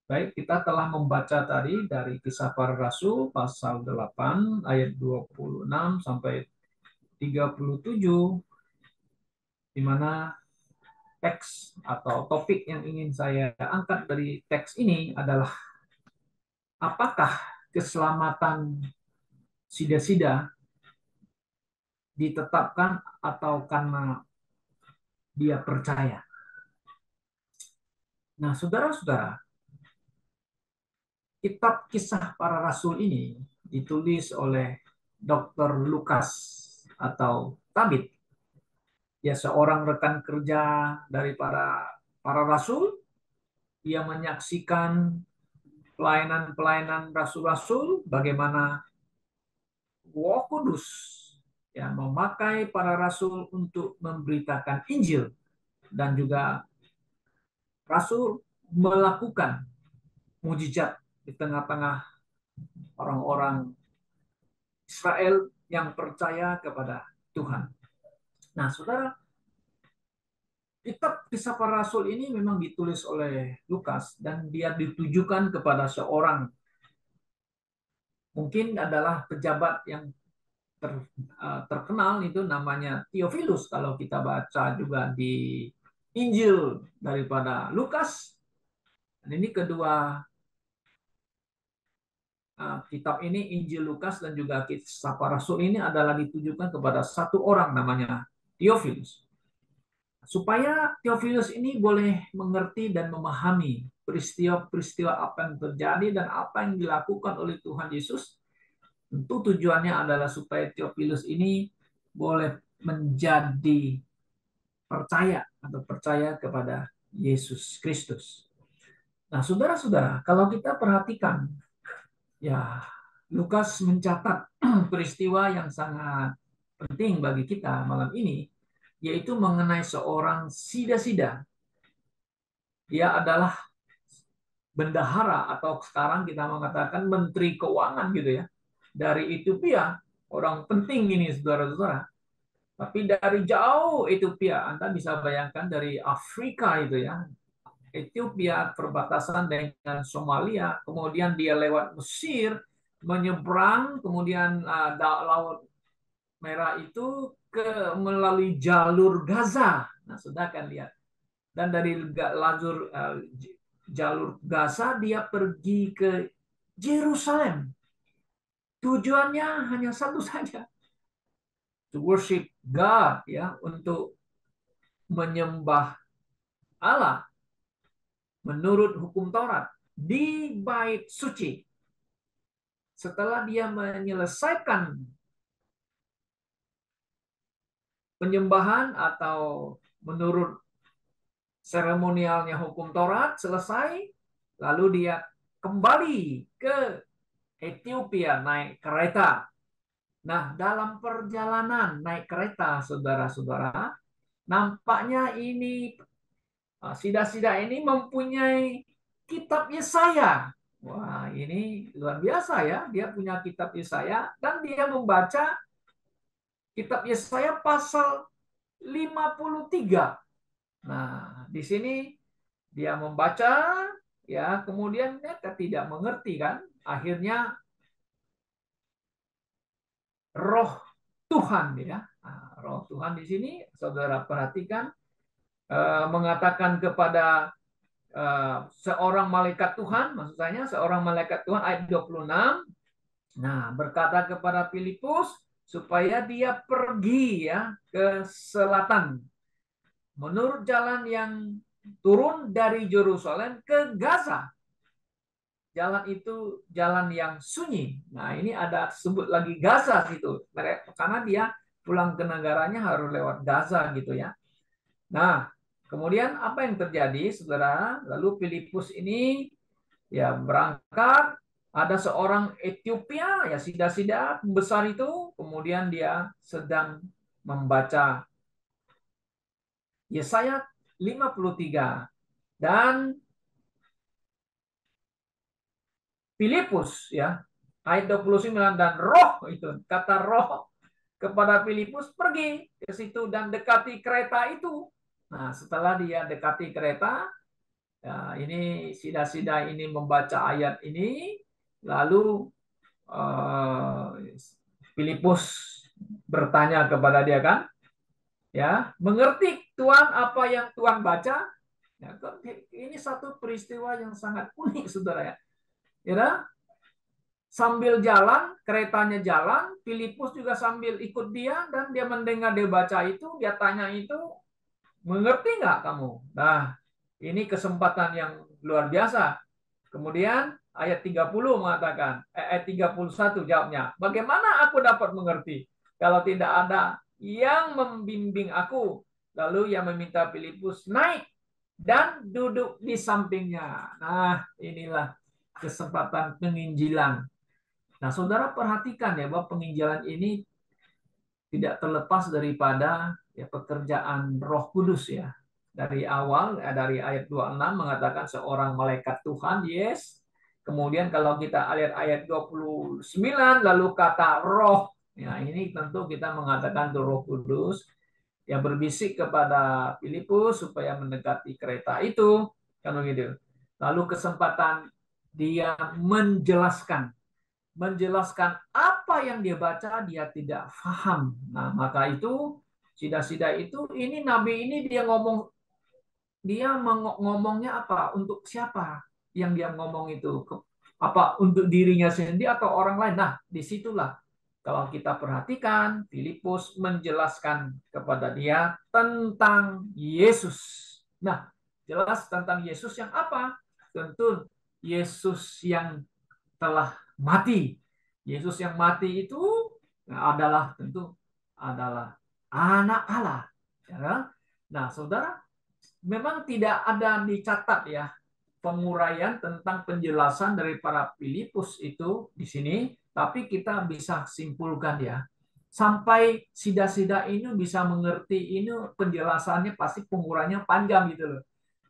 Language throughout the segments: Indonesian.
Baik, kita telah membaca tadi dari Kisah Para Rasul pasal 8 ayat 26 sampai 37, di mana teks atau topik yang ingin saya angkat dari teks ini adalah apakah keselamatan sida-sida ditetapkan atau karena dia percaya. Nah, saudara-saudara, kitab Kisah Para Rasul ini ditulis oleh Dr. Lukas atau Tabit, ya seorang rekan kerja dari para rasul. Ia menyaksikan pelayanan-pelayanan rasul-rasul, bagaimana Roh Kudus ya memakai para rasul untuk memberitakan Injil, dan juga rasul melakukan mujizat di tengah-tengah orang-orang Israel yang percaya kepada Tuhan. Nah, saudara, kitab Kisah Para Rasul ini memang ditulis oleh Lukas dan dia ditujukan kepada seorang, mungkin adalah pejabat yang terkenal, itu namanya Theophilus. Kalau kita baca juga di Injil daripada Lukas, dan ini kedua kitab ini, Injil Lukas dan juga Kisah Para Rasul ini adalah ditujukan kepada satu orang namanya Theophilus. Supaya Theophilus ini boleh mengerti dan memahami peristiwa-peristiwa apa yang terjadi dan apa yang dilakukan oleh Tuhan Yesus. Tentu tujuannya adalah supaya Theophilus ini boleh menjadi percaya kepada Yesus Kristus. Nah, saudara-saudara, kalau kita perhatikan, ya Lukas mencatat peristiwa yang sangat penting bagi kita malam ini, yaitu mengenai seorang sida-sida. Dia adalah bendahara, atau sekarang kita mengatakan menteri keuangan gitu ya, dari Ethiopia. Orang penting ini, saudara-saudara. Tapi dari jauh Ethiopia, Anda bisa bayangkan dari Afrika itu ya, Ethiopia perbatasan dengan Somalia, kemudian dia lewat Mesir, menyeberang, kemudian Laut Merah itu melalui jalur Gaza. Nah, sudah kan lihat. Dan dari jalur Gaza dia pergi ke Yerusalem. Tujuannya hanya satu saja, to worship God, ya, untuk menyembah Allah menurut hukum Taurat di bait suci. Setelah dia menyelesaikan penyembahan atau menurut seremonialnya hukum Taurat selesai, lalu dia kembali ke Ethiopia naik kereta. Nah, dalam perjalanan naik kereta, saudara-saudara, nampaknya ini sida-sida ini mempunyai kitab Yesaya. Wah, ini luar biasa ya. Dia punya kitab Yesaya dan dia membaca kitab Yesaya pasal 53. Nah, di sini dia membaca, ya, kemudian dia tidak mengerti kan. Akhirnya roh Tuhan, ya. Nah, roh Tuhan di sini saudara perhatikan, mengatakan kepada seorang malaikat Tuhan, maksud saya seorang malaikat Tuhan, ayat 26. Nah, berkata kepada Filipus supaya dia pergi ya ke selatan menurut jalan yang turun dari Yerusalem ke Gaza. Jalan itu jalan yang sunyi. Nah, ini ada sebut lagi Gaza situ. Karena dia pulang ke negaranya harus lewat Gaza gitu ya. Nah, kemudian apa yang terjadi, saudara? Lalu Filipus ini ya berangkat, ada seorang Ethiopia ya sida-sida besar itu, kemudian dia sedang membaca Yesaya 53, dan Filipus ya ayat 29, dan roh itu, kata roh kepada Filipus, pergi ke situ dan dekati kereta itu. Nah, setelah dia dekati kereta, Ya, ini sida-sida ini membaca ayat ini, lalu Filipus bertanya kepada dia kan, ya, mengerti Tuhan apa yang Tuhan baca? Ya, ini satu peristiwa yang sangat unik, saudara ya. Ya, sambil jalan, keretanya jalan, Filipus juga sambil ikut dia, dan dia mendengar dia baca itu, dia tanya itu, mengerti nggak kamu? Nah, ini kesempatan yang luar biasa. Kemudian ayat 30 mengatakan, ayat 31 jawabnya, bagaimana aku dapat mengerti kalau tidak ada yang membimbing aku? Lalu ia meminta Filipus naik dan duduk di sampingnya. Nah, inilah kesempatan penginjilan. Nah, saudara perhatikan ya bahwa penginjilan ini tidak terlepas daripada ya pekerjaan Roh Kudus ya. Dari awal dari ayat 26 mengatakan seorang malaikat Tuhan, yes. Kemudian kalau kita lihat ayat 29 lalu kata roh. Ya, ini tentu kita mengatakan itu Roh Kudus yang berbisik kepada Filipus supaya mendekati kereta itu kan begitu. Lalu kesempatan dia menjelaskan apa yang dia baca dia tidak paham. Nah, maka itu sida-sida itu ini nabi ini dia ngomongnya apa? Untuk siapa yang dia ngomong itu? Apa untuk dirinya sendiri atau orang lain? Nah, disitulah kalau kita perhatikan Filipus menjelaskan kepada dia tentang Yesus. Nah, jelas tentang Yesus yang apa? Tentu Yesus yang telah mati. Yesus yang mati itu adalah tentu adalah anak Allah. Ya kan? Nah, saudara, memang tidak ada dicatat ya penguraian tentang penjelasan dari para Filipus itu di sini, tapi kita bisa simpulkan ya. Sampai sida-sida ini bisa mengerti ini penjelasannya pasti penguraiannya panjang gitu loh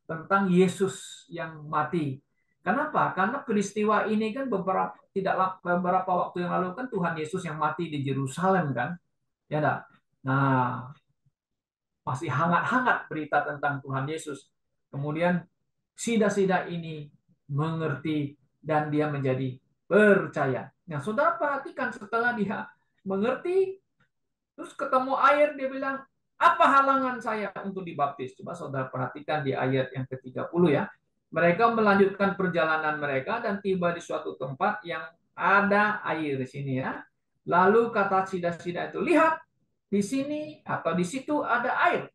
tentang Yesus yang mati. Kenapa? Karena peristiwa ini kan beberapa waktu yang lalu kan Tuhan Yesus yang mati di Yerusalem kan, ya enggak? Nah, masih hangat-hangat berita tentang Tuhan Yesus. Kemudian sida-sida ini mengerti dan dia menjadi percaya. Nah, saudara perhatikan setelah dia mengerti, terus ketemu air, dia bilang, apa halangan saya untuk dibaptis? Coba saudara perhatikan di ayat yang ke-30 ya. Mereka melanjutkan perjalanan mereka dan tiba di suatu tempat yang ada air di sini ya. Lalu kata sida-sida itu, lihat di sini atau di situ ada air.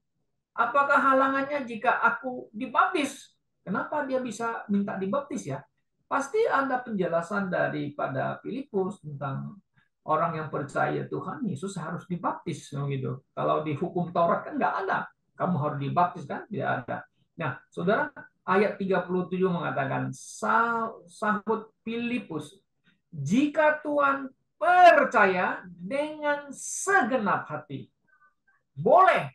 Apakah halangannya jika aku dibaptis? Kenapa dia bisa minta dibaptis ya? Pasti ada penjelasan daripada Filipus tentang orang yang percaya Tuhan Yesus harus dibaptis gitu. Kalau di hukum Taurat kan nggak ada. Kamu harus dibaptis kan? Tidak ada. Nah, saudara, ayat 37 mengatakan, sahut Filipus, jika Tuhan percaya dengan segenap hati, boleh.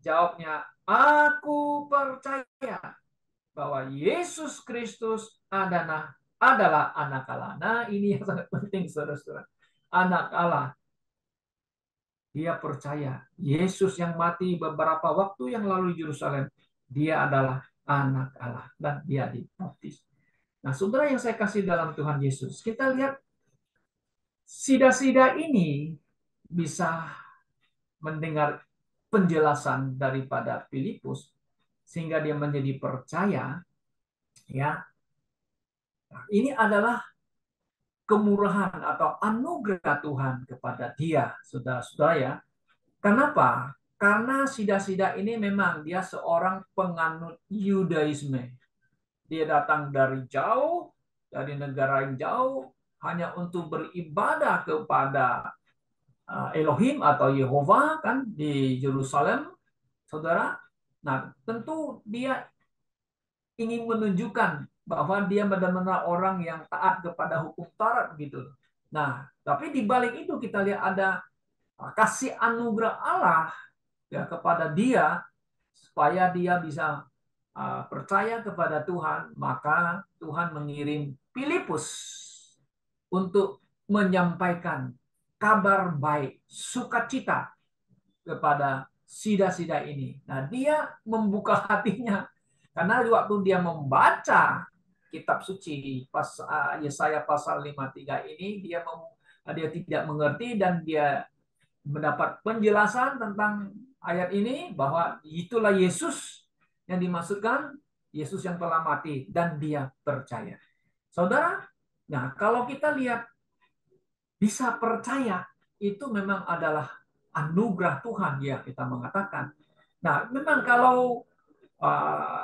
Jawabnya, aku percaya bahwa Yesus Kristus adalah anak Allah. Nah, ini yang sangat penting, saudara-saudara. Anak Allah. Dia percaya Yesus yang mati beberapa waktu yang lalu di Yerusalem, dia adalah anak Allah dan dia dibaptis. Nah, saudara yang saya kasih dalam Tuhan Yesus, kita lihat sida-sida ini bisa mendengar penjelasan daripada Filipus sehingga dia menjadi percaya ya. Ini adalah kemurahan atau anugerah Tuhan kepada dia, saudara-saudara ya. Kenapa? Karena sida-sida ini memang dia seorang penganut Yudaisme. Dia datang dari jauh, dari negara yang jauh, hanya untuk beribadah kepada Elohim atau Yehova kan di Yerusalem, saudara. Nah, tentu dia ingin menunjukkan bahwa dia benar-benar orang yang taat kepada hukum Taurat gitu. Nah, tapi di balik itu kita lihat ada kasih anugerah Allah ya kepada dia supaya dia bisa percaya kepada Tuhan, maka Tuhan mengirim Filipus untuk menyampaikan kabar baik, sukacita kepada sida-sida ini. Nah, dia membuka hatinya Karena waktu dia membaca kitab suci Yesaya pasal 53 ini, dia tidak mengerti dan dia mendapat penjelasan tentang ayat ini bahwa itulah Yesus yang dimaksudkan, Yesus yang telah mati, dan dia percaya. Saudara, nah kalau kita lihat bisa percaya itu memang adalah anugerah Tuhan ya kita mengatakan. Nah, memang kalau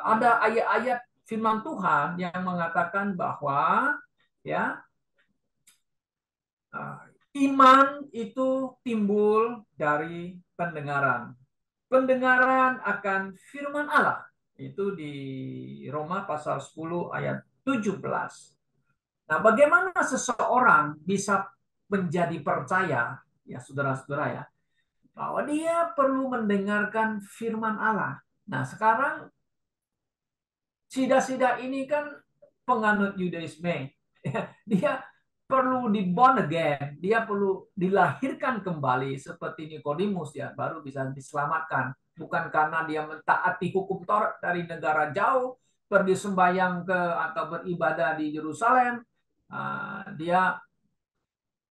ada ayat-ayat firman Tuhan yang mengatakan bahwa ya iman itu timbul dari pendengaran. Pendengaran akan firman Allah. Itu di Roma pasal 10 ayat 17. Nah, bagaimana seseorang bisa menjadi percaya, ya saudara-saudara ya, bahwa dia perlu mendengarkan firman Allah. Nah, sekarang Sida-sida ini kan penganut Yudaisme. Dia perlu di born again, dia perlu dilahirkan kembali seperti Nikodemus ya, baru bisa diselamatkan. Bukan karena dia mentaati hukum Taurat dari negara jauh, pergi sembahyang ke atau beribadah di Yerusalem, dia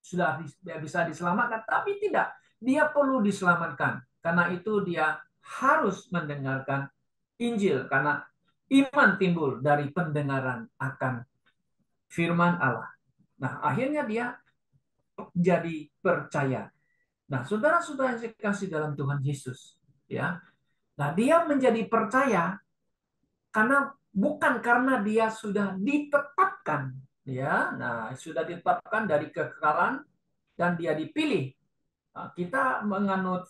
sudah bisa diselamatkan, tapi tidak. Dia perlu diselamatkan. Karena itu dia harus mendengarkan Injil, karena iman timbul dari pendengaran akan firman Allah. Nah, akhirnya dia jadi percaya. Nah, saudara-saudara yang saya kasih dalam Tuhan Yesus, ya. Nah, dia menjadi percaya karena bukan karena dia sudah ditetapkan, ya. Nah, sudah ditetapkan dari kekekalan dan dia dipilih. Nah, kita menganut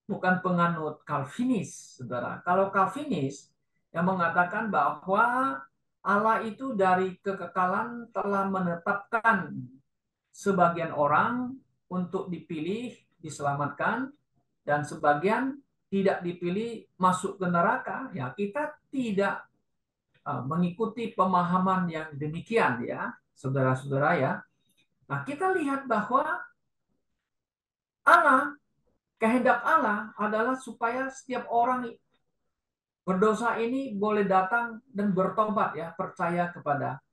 bukan penganut Calvinis, saudara. Kalau Calvinis yang mengatakan bahwa Allah itu dari kekekalan telah menetapkan sebagian orang untuk dipilih, diselamatkan, dan sebagian tidak dipilih masuk ke neraka, ya kita tidak mengikuti pemahaman yang demikian ya, saudara-saudara ya. Nah, kita lihat bahwa Allah, kehendak Allah adalah supaya setiap orang berdosa ini boleh datang dan bertobat ya, percaya kepada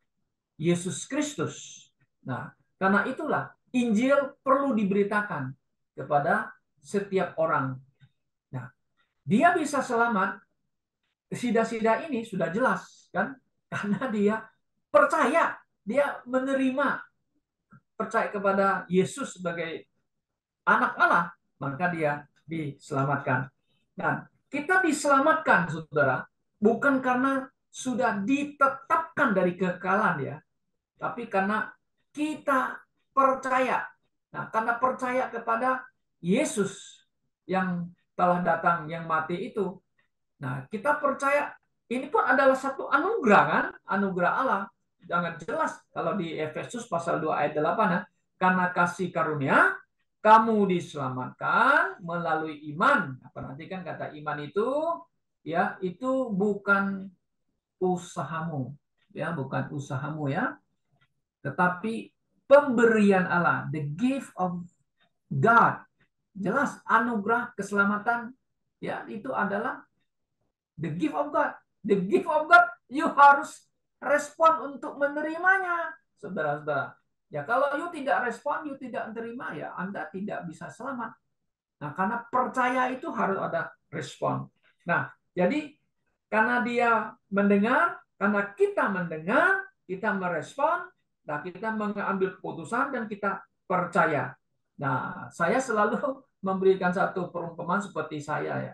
Yesus Kristus. Nah, karena itulah Injil perlu diberitakan kepada setiap orang. Nah, dia bisa selamat, sida-sida ini sudah jelas kan? Karena dia percaya, dia menerima, percaya kepada Yesus sebagai anak Allah, maka dia diselamatkan. Nah, kita diselamatkan, saudara, bukan karena sudah ditetapkan dari kekekalan ya, tapi karena kita percaya. Nah, karena percaya kepada Yesus yang telah datang, yang mati itu. Nah, kita percaya ini pun adalah satu anugerah kan? Anugerah Allah. Jangan jelas kalau di Efesus pasal 2 ayat 8 ya. Karena kasih karunia kamu diselamatkan melalui iman. Perhatikan kata iman itu ya, itu bukan usahamu. Ya, bukan usahamu ya, tetapi pemberian Allah, the gift of God. Jelas anugerah keselamatan ya, itu adalah the gift of God. The gift of God, you harus respon untuk menerimanya, saudara-saudara. Ya, kalau you tidak respon, you tidak menerima, ya Anda tidak bisa selamat. Nah, karena percaya itu harus ada respon. Nah, jadi karena dia mendengar, karena kita mendengar, kita merespon, nah kita mengambil keputusan dan kita percaya. Nah, saya selalu memberikan satu perumpamaan seperti saya ya.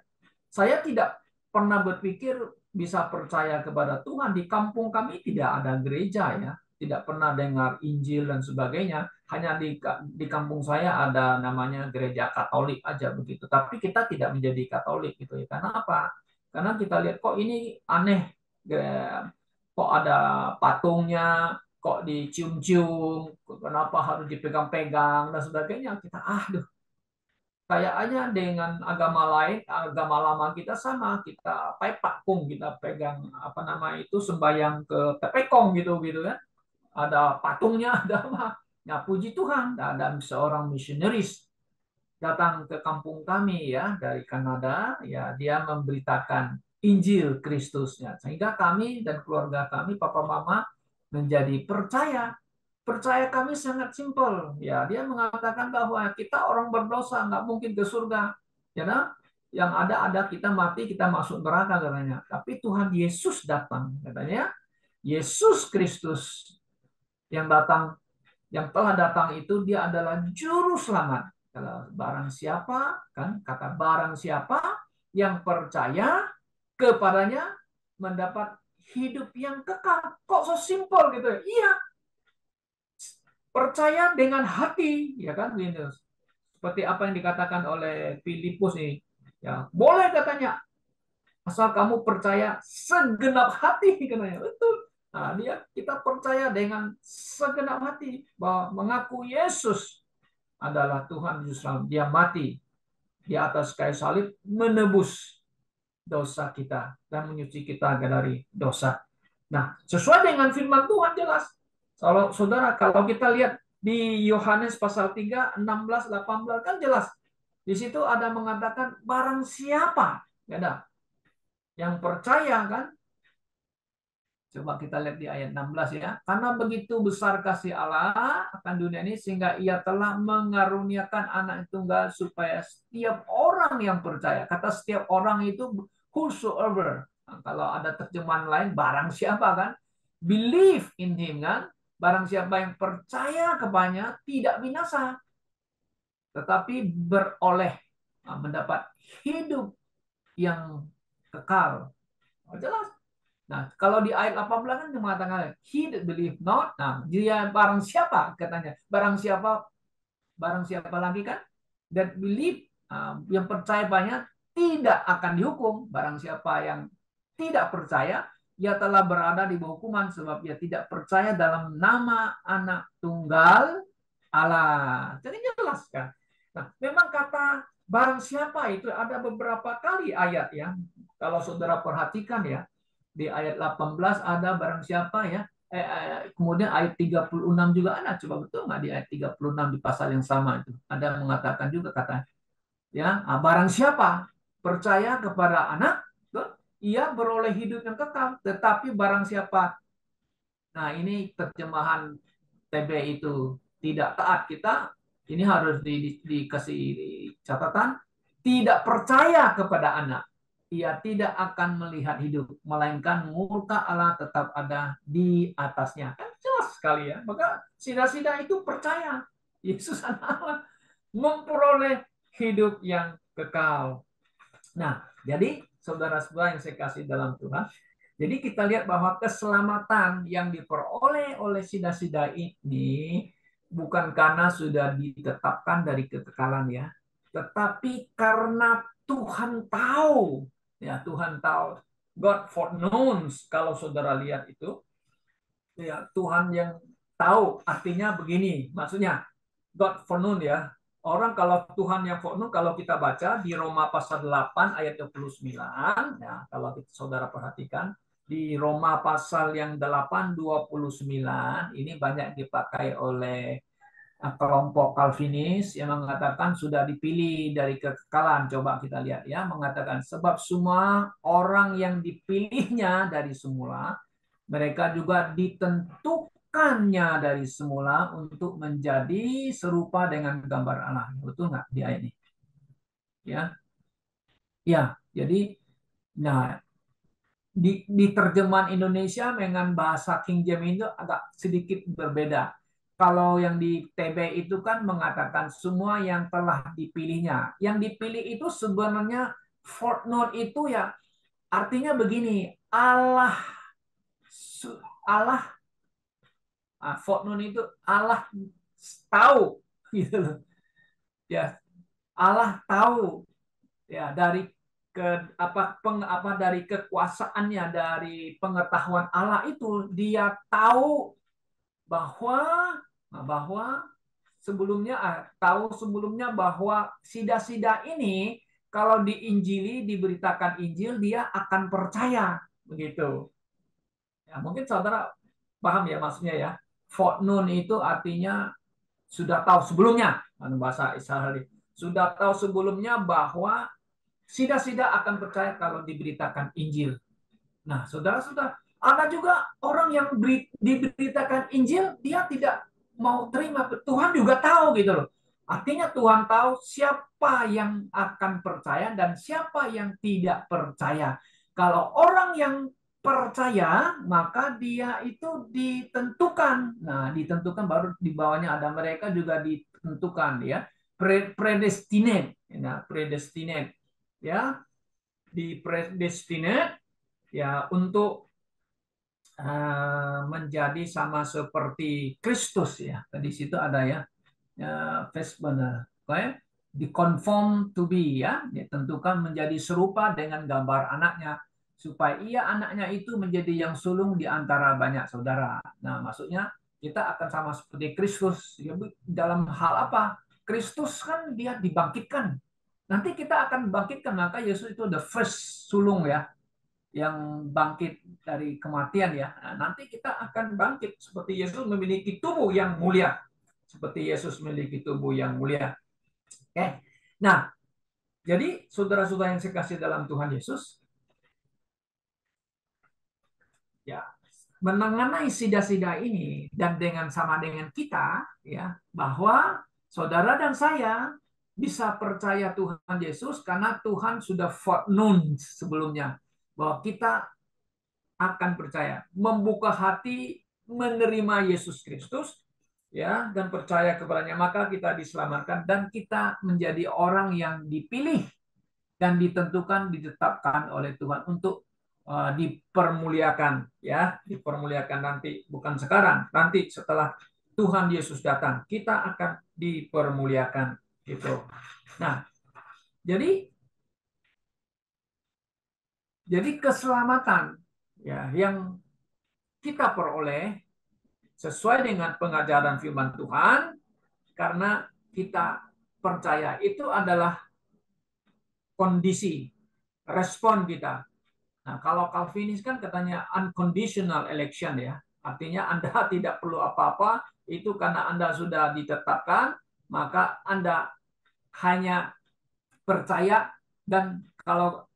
Saya tidak pernah berpikir bisa percaya kepada Tuhan. Di kampung kami tidak ada gereja ya, tidak pernah dengar Injil dan sebagainya. Hanya di kampung saya ada namanya gereja Katolik aja begitu. Tapi kita tidak menjadi Katolik gitu ya. Karena apa? Karena kita lihat kok ini aneh, kok ada patungnya, kok dicium-cium, kenapa harus dipegang-pegang dan sebagainya. Kita aduh, kayaknya dengan agama lain, agama lama kita sama, kita pepakung, kita pegang apa nama itu sembahyang ke tepekong gitu gitu kan. Ada patungnya, ada apa? Nah, puji Tuhan, ada seorang misionaris datang ke kampung kami ya dari Kanada, ya dia memberitakan Injil Kristusnya. Sehingga kami dan keluarga kami, papa mama, menjadi percaya. Percaya kami sangat simpel. Ya, dia mengatakan bahwa kita orang berdosa, nggak mungkin ke surga. Ya, nah? Yang ada kita mati, kita masuk neraka katanya. Tapi Tuhan Yesus datang, katanya. Yesus Kristus yang datang, yang telah datang itu dia adalah juru selamat. Kalau barang siapa, kan kata barang siapa yang percaya kepadanya mendapat hidup yang kekal. Kok so simpel gitu? Iya, percaya dengan hati, ya kan, Windows. Seperti apa yang dikatakan oleh Filipus ini. Ya, boleh katanya, asal kamu percaya segenap hati, katanya. Betul. Nah, kita percaya dengan segenap hati bahwa mengaku Yesus adalah Tuhan Yesus. Dia mati di atas kayu salib menebus dosa kita dan menyuci kita dari dosa. Nah, sesuai dengan firman Tuhan jelas. Kalau saudara, kalau kita lihat di Yohanes pasal 3, 16, 18 kan jelas. Di situ ada mengatakan barang siapa, ya ada yang percaya kan. Coba kita lihat di ayat 16 ya. Karena begitu besar kasih Allah akan dunia ini sehingga ia telah mengaruniakan anak tunggal supaya setiap orang yang percaya. Kata setiap orang itu whosoever. Nah, kalau ada terjemahan lain barang siapa kan? Believe in him kan? Barang siapa yang percaya kepadanya tidak binasa tetapi beroleh mendapat hidup yang kekal. Oh, jelas. Nah, kalau di ayat 18 kan mengatakan he that believe not. Nah, dia barang siapa katanya? Barang siapa lagi kan? That believe, yang percaya banyak tidak akan dihukum. Barang siapa yang tidak percaya, ia telah berada di bawah hukuman sebab ia tidak percaya dalam nama anak tunggal Allah. Jadi jelas kan? Nah, memang kata barang siapa itu ada beberapa kali ayat ya. Kalau saudara perhatikan ya, di ayat 18 ada barang siapa ya. Kemudian ayat 36 juga ada. Coba betul nggak di ayat 36 di pasal yang sama itu. Ada mengatakan juga kata ya, barang siapa percaya kepada anak, ia beroleh hidup yang kekal. Tetapi barang siapa, nah ini terjemahan TB itu tidak taat kita, ini harus dikasih catatan, tidak percaya kepada anak, ia tidak akan melihat hidup, melainkan murka Allah tetap ada di atasnya. Kan jelas sekali ya. Maka sida-sida itu percaya Yesus adalah memperoleh hidup yang kekal. Nah, jadi saudara-saudara yang saya kasih dalam Tuhan, jadi kita lihat bahwa keselamatan yang diperoleh oleh sida-sida ini bukan karena sudah ditetapkan dari kekekalan ya, tetapi karena Tuhan tahu, ya Tuhan tahu, God foreknows. Kalau saudara lihat itu, ya Tuhan yang tahu artinya begini, maksudnya God foreknown ya. Orang kalau Tuhan yang foreknown, kalau kita baca di Roma pasal 8 ayat 29, ya, kalau kita, saudara perhatikan, di Roma pasal yang 8, 29, ini banyak dipakai oleh kelompok Calvinis yang mengatakan sudah dipilih dari kekekalan. Coba kita lihat ya, mengatakan sebab semua orang yang dipilihnya dari semula, mereka juga ditentukannya dari semula untuk menjadi serupa dengan gambar Allah. Betul nggak di ayat ini? Ya, ya. Jadi, nah di terjemahan Indonesia dengan bahasa King James itu agak sedikit berbeda. Kalau yang di TB itu kan mengatakan semua yang telah dipilihnya. Yang dipilih itu sebenarnya footnote itu ya artinya begini, Allah footnote itu Allah tahu gitu loh. Ya, Allah tahu ya dari dari kekuasaannya, dari pengetahuan Allah itu dia tahu bahwa tahu sebelumnya bahwa sida-sida ini kalau diinjili, diberitakan Injil, dia akan percaya begitu. Ya, mungkin saudara paham ya maksudnya ya. Foreknown itu artinya sudah tahu sebelumnya, bahasa Israel sudah tahu sebelumnya bahwa Sida-sida akan percaya kalau diberitakan Injil. Nah, saudara-saudara, ada juga orang yang diberitakan Injil, dia tidak mau terima. Tuhan juga tahu gitu loh. Artinya Tuhan tahu siapa yang akan percaya dan siapa yang tidak percaya. Kalau orang yang percaya, maka dia itu ditentukan. Nah, ditentukan baru di bawahnya ada mereka juga ditentukan ya. Predestinate. Nah, predestinate ya, di predestinate ya untuk menjadi sama seperti Kristus ya. Di situ ada ya, first benar. Okay? Di conform to be ya, ditentukan menjadi serupa dengan gambar anaknya supaya ia anaknya itu menjadi yang sulung di antara banyak saudara. Nah, maksudnya kita akan sama seperti Kristus. Ya, dalam hal apa? Kristus kan dia dibangkitkan. Nanti kita akan bangkitkan, maka Yesus itu the first sulung ya, yang bangkit dari kematian ya. Nah, nanti kita akan bangkit seperti Yesus memiliki tubuh yang mulia. Seperti Yesus memiliki tubuh yang mulia. Oke. Nah, jadi saudara-saudara yang saya kasih dalam Tuhan Yesus, ya, mengenai sida-sida ini dan sama dengan kita ya, bahwa saudara dan saya bisa percaya Tuhan Yesus karena Tuhan sudah foreknown sebelumnya bahwa kita akan percaya, membuka hati menerima Yesus Kristus ya, dan percaya kepadanya, maka kita diselamatkan dan kita menjadi orang yang dipilih dan ditentukan, ditetapkan oleh Tuhan untuk dipermuliakan ya, dipermuliakan nanti, bukan sekarang, nanti setelah Tuhan Yesus datang kita akan dipermuliakan gitu. Nah, jadi keselamatan ya yang kita peroleh sesuai dengan pengajaran firman Tuhan karena kita percaya itu adalah kondisi respon kita. Nah, kalau Calvinis kan katanya unconditional election ya. Artinya Anda tidak perlu apa-apa, itu karena Anda sudah ditetapkan, maka Anda hanya percaya dan kalau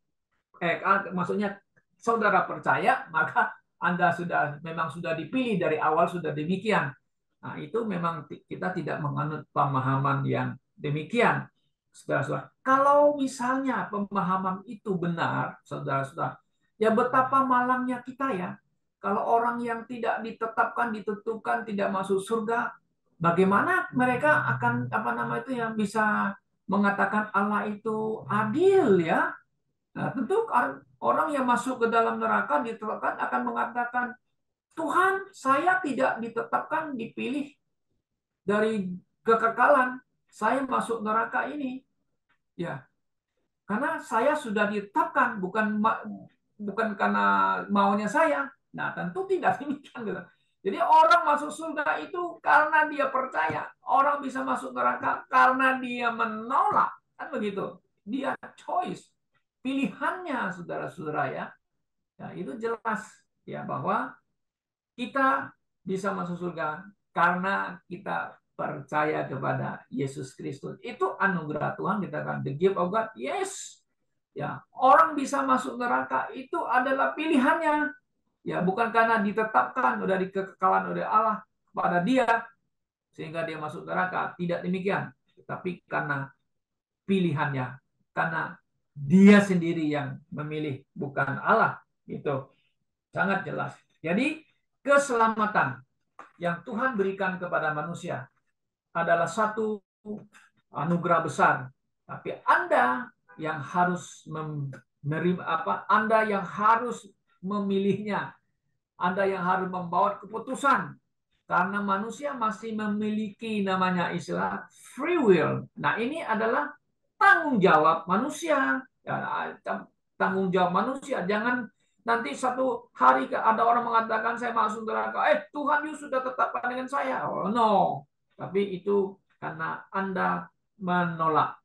maksudnya saudara percaya, maka Anda memang sudah dipilih dari awal, sudah demikian. Nah, itu memang kita tidak menganut pemahaman yang demikian. Saudara-saudara, kalau misalnya pemahaman itu benar, saudara-saudara, ya betapa malangnya kita ya. Kalau orang yang tidak ditetapkan, ditentukan, tidak masuk surga, bagaimana mereka akan itu yang bisa mengatakan Allah itu adil ya? Nah, tentu orang yang masuk ke dalam neraka ditetapkan akan mengatakan, Tuhan, saya tidak ditetapkan, dipilih dari kekekalan. Saya masuk neraka ini. Ya, karena saya sudah ditetapkan, bukan karena maunya saya. Nah, tentu tidak demikian. Gitu. Jadi orang masuk surga itu karena dia percaya. Orang bisa masuk neraka karena dia menolak. Kan begitu. Dia choice. Pilihannya, saudara-saudara ya. Ya, itu jelas ya bahwa kita bisa masuk surga karena kita percaya kepada Yesus Kristus. Itu anugerah Tuhan, kita kan the gift of God. Yes. Ya, orang bisa masuk neraka itu adalah pilihannya. Ya, bukan karena ditetapkan dari kekekalan oleh Allah kepada dia sehingga dia masuk neraka, tidak demikian. Tetapi karena pilihannya, karena dia sendiri yang memilih, bukan Allah. Itu sangat jelas. Jadi keselamatan yang Tuhan berikan kepada manusia adalah satu anugerah besar. Tapi Anda yang harus menerima Anda yang harus memilihnya. Anda yang harus membawa keputusan. Karena manusia masih memiliki namanya istilah free will. Nah, ini adalah tanggung jawab manusia. Ya, tanggung jawab manusia. Jangan nanti satu hari ada orang mengatakan saya masuk neraka. Tuhan you sudah tetapkan dengan saya. Oh, no. Tapi itu karena Anda menolak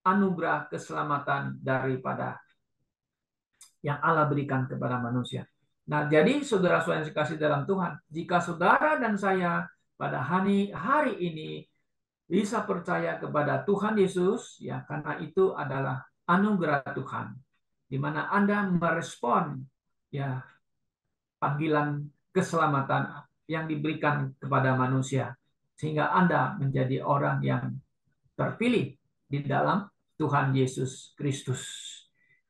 anugerah keselamatan daripada yang Allah berikan kepada manusia. Nah, jadi saudara-saudara yang dikasih dalam Tuhan, jika saudara dan saya pada hari ini bisa percaya kepada Tuhan Yesus, ya karena itu adalah anugerah Tuhan, di mana Anda merespon ya panggilan keselamatan yang diberikan kepada manusia, sehingga Anda menjadi orang yang terpilih di dalam Tuhan Yesus Kristus.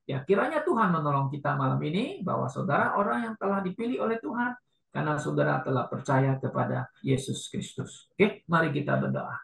Ya, kiranya Tuhan menolong kita malam ini bahwa saudara orang yang telah dipilih oleh Tuhan karena saudara telah percaya kepada Yesus Kristus. Oke, mari kita berdoa.